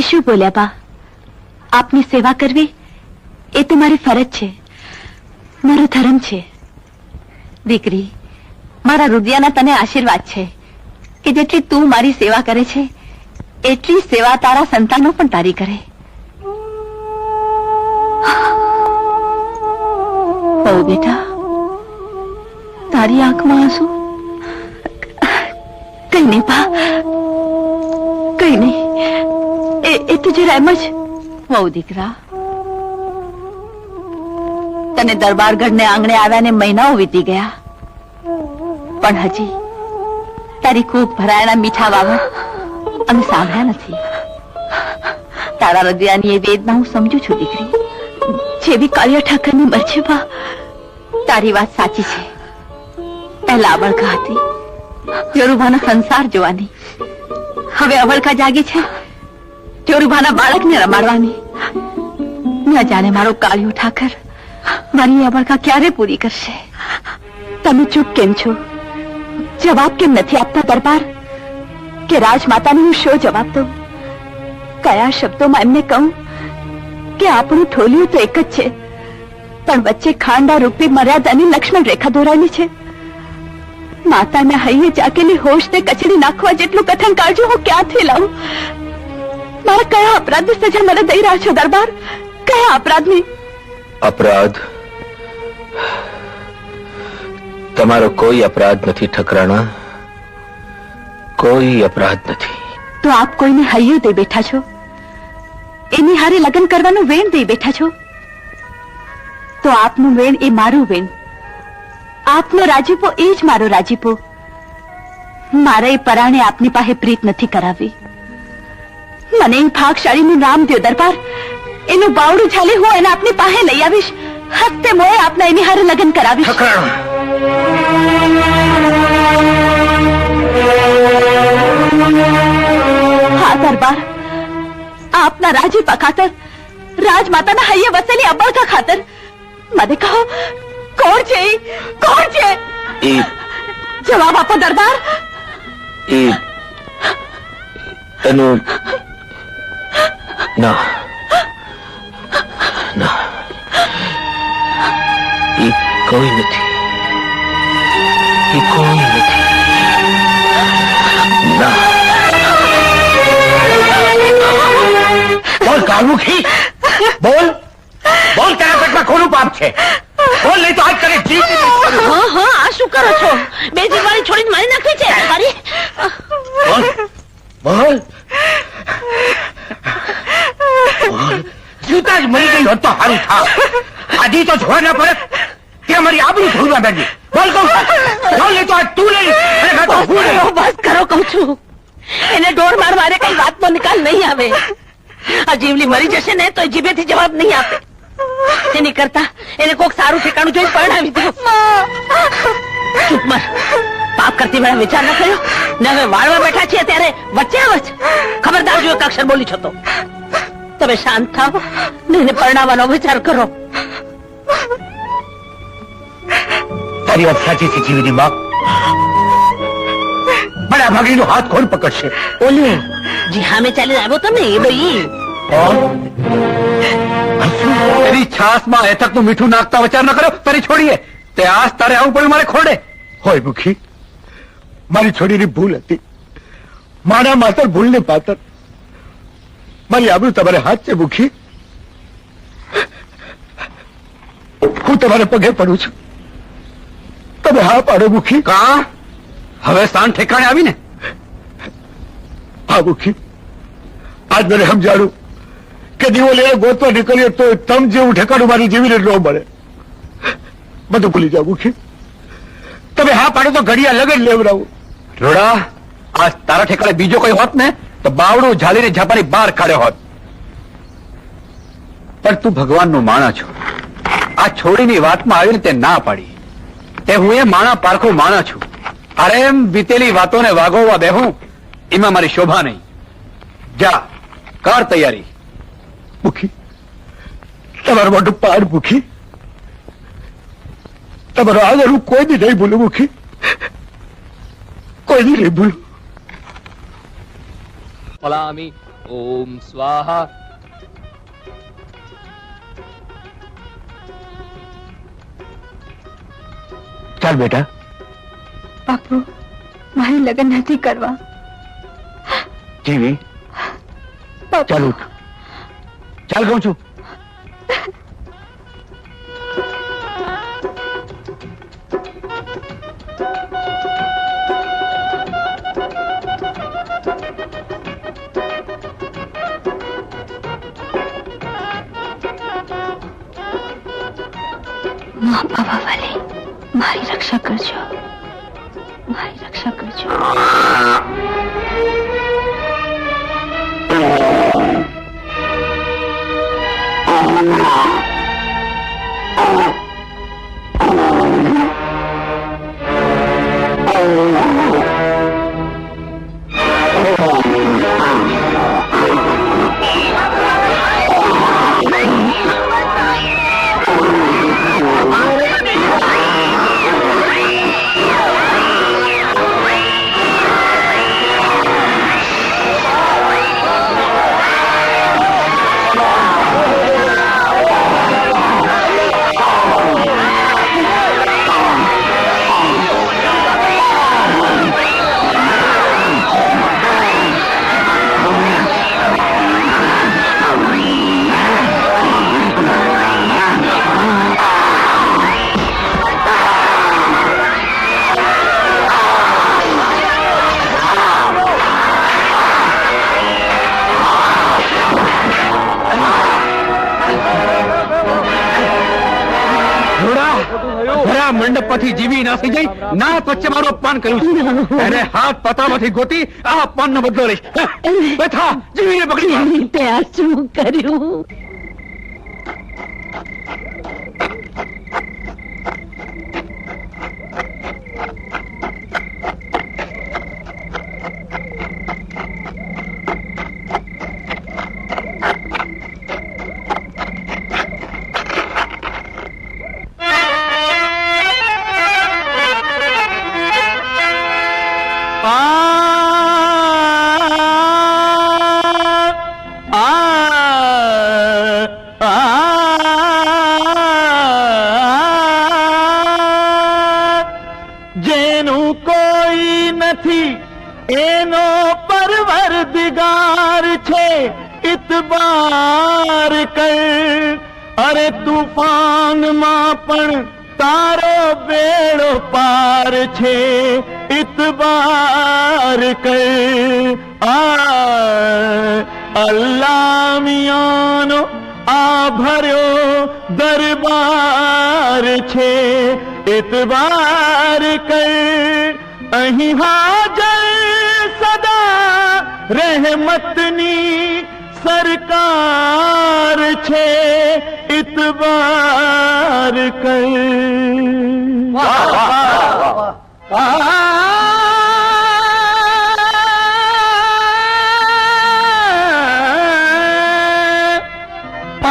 શું બોલ્યા બા? આપની સેવા કરવી એ તો મારી ફરજ છે, મારો ધર્મ છે. દીકરી, મારા રુદિયાના તને આશીર્વાદ છે કે જેટલી તું મારી સેવા કરે છે એટલી સેવા તારા સંતાનો પણ તારી કરે. બહુ બેટા, તારી આંખમાં આંસુ? કઈ નહીં બા, કઈ નહીં, એ તો જરા એમ જ. વહુ દીકરા, તને દરબારગઢને આંગણે આવ્યાને મહિનાઓ વીતી ગયા, પણ હજી તારી ખૂબ ભરાયેલા મીઠા વાવો અમે સાંભળ્યા નથી. તારા હૃદયની એ વેદના હું સમજુ છું દીકરી. જેવી કાળિયા ઠાકરની મરજી બા, તારી વાત સાચી છે. પહેલા અવળખા હતી, જોરુભાના સંસાર જોવાની. હવે અવળખા જાગી છે, જોરુભાના બાળકને રમાડવાની. ન જાણે મારો કાળિયો ઠાકર મારી અવળખા ક્યારે પૂરી કરશે. તમે ચૂપ કેમ છો? જવાબ કેમ નથી આપતા દરબાર? કે રાજમાતાને હું શો જવાબ દઉં? કયા શબ્દોમાં એમને કહું કે આપણું ઠોલિયું તો એક જ છે, પણ વચ્ચે ખાંડા રૂપી મર્યાદાની લક્ષ્મણ રેખા દોરાયેલી છે. માતાના હૈયે જાગેલી હોશને કચડી નાખવા જેટલું કથન કાળજો હું ક્યાંથી લાવું? મારા કયા અપરાધની સજા મને દઈ રહ્યા છો દરબાર? કયા અપરાધની? અપરાધ? તમારો કોઈ અપરાધ નથી ઠકરાણા, કોઈ અપરાધ નથી. તો આપ કોઈને હૈયું દઈ બેઠા છો, એની હારે લગ્ન કરવાનું વેણ દઈ બેઠા છો. તો આપનું વેણ એ મારું વેણ, આપનો રાજીપો એ જ મારો રાજીપો. મારે એ પરાણે આપની પાસે પ્રીત નથી કરાવી. મને એ ભાગશાળીનું નામ દ્યો દરબાર, એનું બાવડું ઝાલી હું એને આપની પાસે લઈ આવીશ. હસ્તે મોએ આપને એની હારે લગ્ન કરાવીશ. હા દરબાર, આપના રાજીપા ખાતર, રાજમાતાના હૈયે વસેલી અબળખા ખાતર મને કહો, કોણ છે? કોણ છે? જવાબ આપો દરબાર. એનું ના ના, એ કોઈ નથી, એ કોઈ નથી. ના. બોલ કાળમુખી, બોલ બોલ, તારા પેટમાં કોનું પાપ છે? બોલ, નહીં તો આજ કરે જીત. હા હા, આ શું કરો છો? બે જીવાળી છોડીને મારી નાખી છે. બોલ બોલ બોલ. જૂતા જ મરી ગઈ હોત તો સારું થા. આજી તો જોવા ના પડે કે અમારી આબરૂ ધોવા બેઠી. બોલ કહું, બોલ, નહીં તો આજ તું લઈ અને હું લઈ. બસ કરો કહું છું. એને ડોર મારવાને કઈ વાતનો નિકાલ નહીં આવે. આ જીવલી મરી જશે ને તો જીભેથી જવાબ નહીં આપે. એની કરતા એને કોક સારું ઠેકાણું જોઈ પરણાવી દો. ચૂપ મર. પાપ કરતી વેળા વિચાર ન કર્યો ને હવે વાળવા બેઠા છીએ ત્યારે વચ્ચે આવચ. ખબરદાર જો એક અક્ષર બોલી છો તો. તમે શાંત થાવ ને એને પરણાવવાનો વિચાર કરો. તારી વાત સાચી છે જીવીની માં, પણ આ ભાગીનો હાથ કોણ પકડશે? ઓલું જી હામે ચાલી આવ્યો તમે એ ભાઈ. એની છાસમાં એથકનું મીઠું નાખતા વિચાર ન કર્યો તારી છોડીએ તે આજ તારે આવું પડ્યું મારે ખોડે. હોય મુખી, મારી છોડીની ભૂલ હતી. મારા માતર ભૂલને પાતર. મારી આબરૂ તમારે હાથ છે મુખી. હું તમારે પગે પડું છું, તમે હા પાડો મુખી. કા હવે સ્થાન ઠેકાણે આવીને? હા મુખી, આજ મને સમજાડું કે દીવો લઈને ગોતવા નીકળીએ તો તમ જેવું ઠેકાણું મારી જીવીને ન મળે. બધું ભૂલી જાવ મુખી. તમે હા પાડો તો ઘડિયા લગન લેવડાવું. રોડા, આ તારા ઠેકાણે બીજો કોઈ હોત ને તો બાવડું ઝાલીને ઝાપાની બહાર કાઢ્યો હોત. પણ તું ભગવાનનો માણા છો. આ છોડીની વાતમાં આવીને તે ના પાડી. તે હું એ માણા પારખો માણા છું. અરે એમ વીતેલી વાતોને વાગોવા બેહું એમાં મારી શોભા નહીં. જા કર તૈયારી. મુખી, તમારું મોટું પાડ મુખી. તમારો આગળ હું કોઈ દી નહીં ભૂલું મુખી, કોઈ દી નહીં ભૂલું. ફલામી ओम स्वाहा। ચાલ બેટા. બાપુ મારી લગ્ન નથી કરવા. જીવી ચાલ ઉઠ. ચાલ કહું છું. મા બાબા વાલે મારી રક્ષા કરજો, મારી રક્ષા કરજો. મંડપ પરથી જીવી નાસી જઈ ના વચ્ચે મારું અપમાન કર્યું છે. એને હાથ પતામાંથી ગોતી આ અપમાનનો બદલો લઈશ. બેઠા જીવીને પકડી. તે આ શું કર્યું? જેનું કોઈ નથી એનો પરવરદિગાર છે ઇતબાર કર. અરે તુફાનમાં પણ તારો બેડો પાર છે ઇતબાર કર. અલ્લાહ મિયાનો આ ભર્યો દરબાર છે ઇતબાર કર. અહીં હાજર સદા રહેમતની સરકાર છે ઇતબાર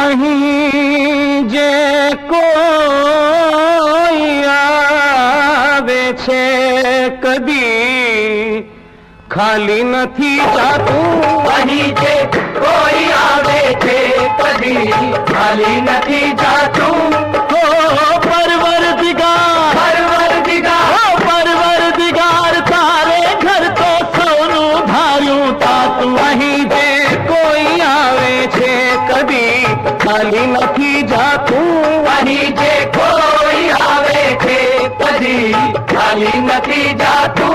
અહીં જે કોઈ આવે છે કદી ખાલી નથી જાતું. અહીં જે કોઈ આવે છે કદી ખાલી નથી જાતું. હો પરવરદિગાર, પરવરદિગાર, હો પરવરદિગાર તારે ઘર તો સોનું ધાર્યું તાતું. અહીં જે કોઈ આવે છે કદી ખાલી નથી જાતું. અહીં જે કોઈ આવે છે કદી ખાલી નથી જાતું.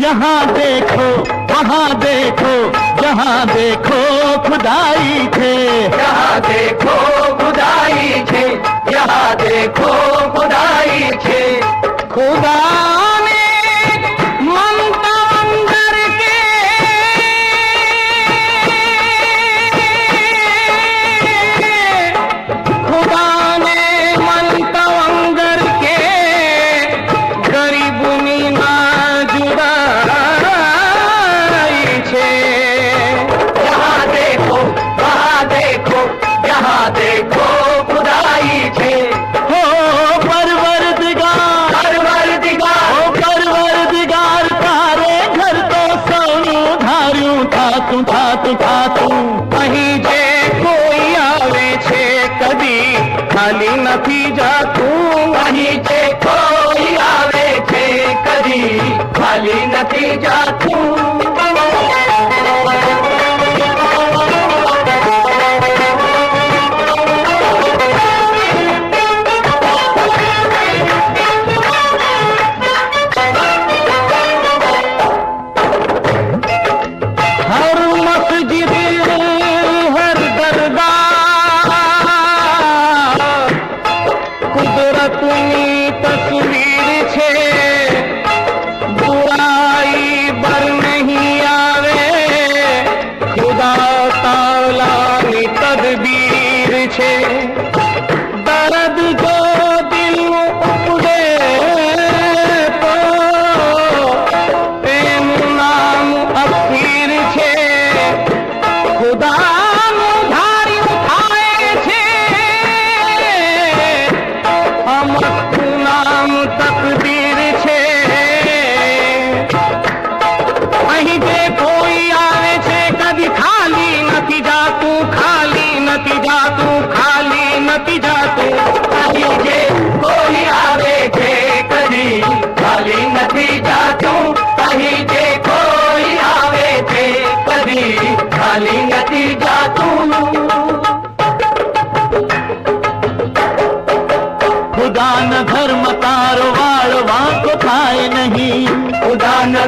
यहाँ देखो वहाँ देखो जहाँ देखो खुदाई थे. यहाँ देखो खुदाई थे, यहाँ देखो खुदाई थे. खुदा ने ममता अंदर के खुदा ने ममता अंदर के गरीबनी ना ખાલી નથી જાતું.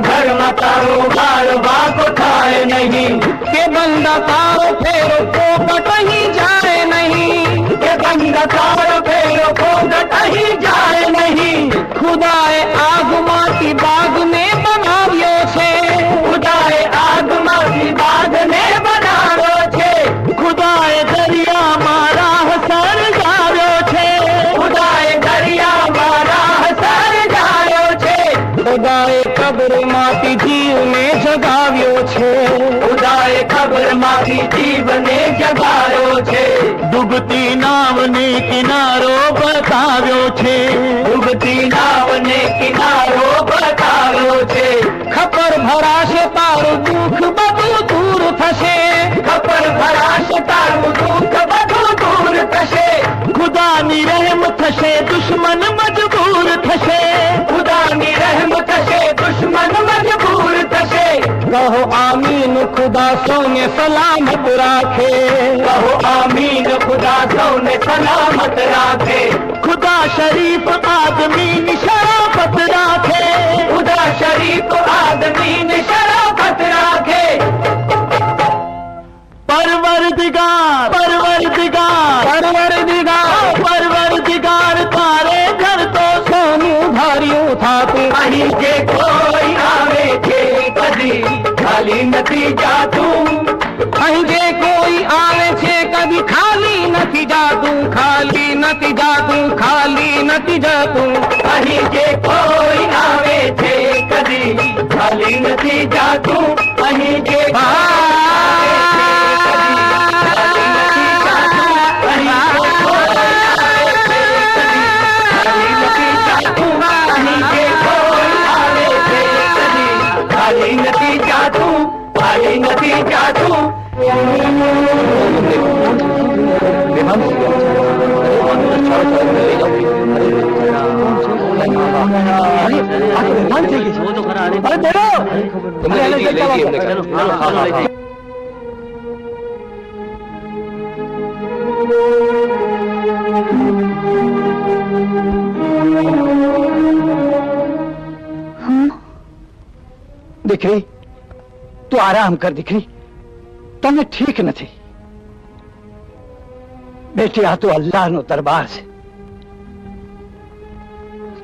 घर में तारो बाल वाको थाए नहीं के बंदा तारो फेरो को कहीं जाए नहीं के बंदा तारो फेरो को कहीं जाए नहीं खुदाए आग माटी बाग ने बनाव्यो छे खुदाए आग माटी बाग ने बनाव्यो छे खुदाए दरिया मारा हसर जाव्यो छे खुदाए दरिया मारा हसर जाव्यो छे खुदाए कब्र माटी जीव ने जगाव्यो छे खुदाए कब्र माटी जीव ने जगाव्यो छे डूबती नाव ने किनारो बताव्यो छे डूबती नाव ने किनारो बताव्यो छे खपर भराशे तारू दुख बधु दूर थशे खपर भराशे तारू दुख बधु दूर थशे खुदा नी रहम थशे दुश्मन मजबूर थशे खुदा नी रहम थशे दुश्मन मजबूर थशे कहो आमीन खुदा सौने सलामत राखे कहो आमीन खुदा सौने सलामत राखे खुदा शरीफ आदमी शराफत राखे खुदा शरीफ आदमी शराफत राखे परवरदिगार परवरदिगार परवरदिगार परवरदिगार तारे घर तो सोनू धारियों थाते अहीं जे कोई आवे छे कदी खाली નથી જાતું અહીં જે કોઈ આવે છે કદી ખાલી નથી જાતું ખાલી નથી જાતું ખાલી નથી જાતું અહીં જે કોઈ આવે છે કદી ખાલી નથી જાતું અહીં જે નથી જાતું ખાલી નથી જાતું દીકરી તું આરામ કર દીકરી તને ઠીક નથી બેટી આ તો અલ્લાહનો દરબાર છે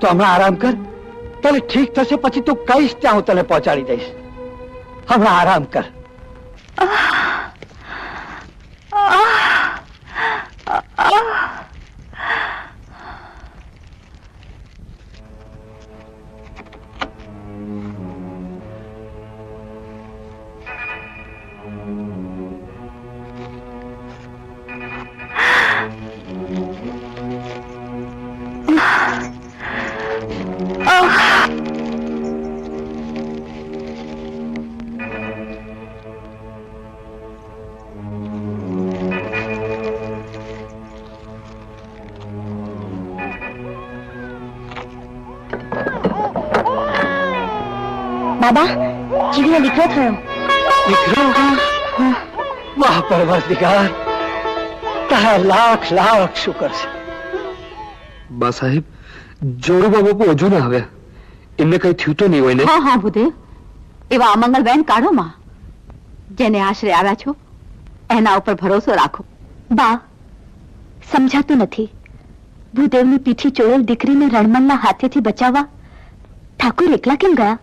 તો હમણાં આરામ કર તને ઠીક થશે પછી તું કહીશ ત્યાં હું તને પહોંચાડી દઈશ હમણાં આરામ કર બાબા જીવીને દીકરો થયો. દીકરો વાહ પરવરદિગાર, તારા લાખ લાખ શુકર છે. બા સાહેબ, જોરુબા બાપુ હજુ ના આવ્યા. એમને કઈ થયું તો નહીં હોય ને? હા ભૂદેવ, એવા અમંગલ બેન કાઢો માં. જેને આશરે આવ્યા છો એના ઉપર ભરોસો રાખો. બા, સમજાતું નથી. ભૂદેવની પીઠી ચોળેલ દીકરીને રણમલના હાથેથી બચાવવા ઠાકોર એકલા કેમ ગયા?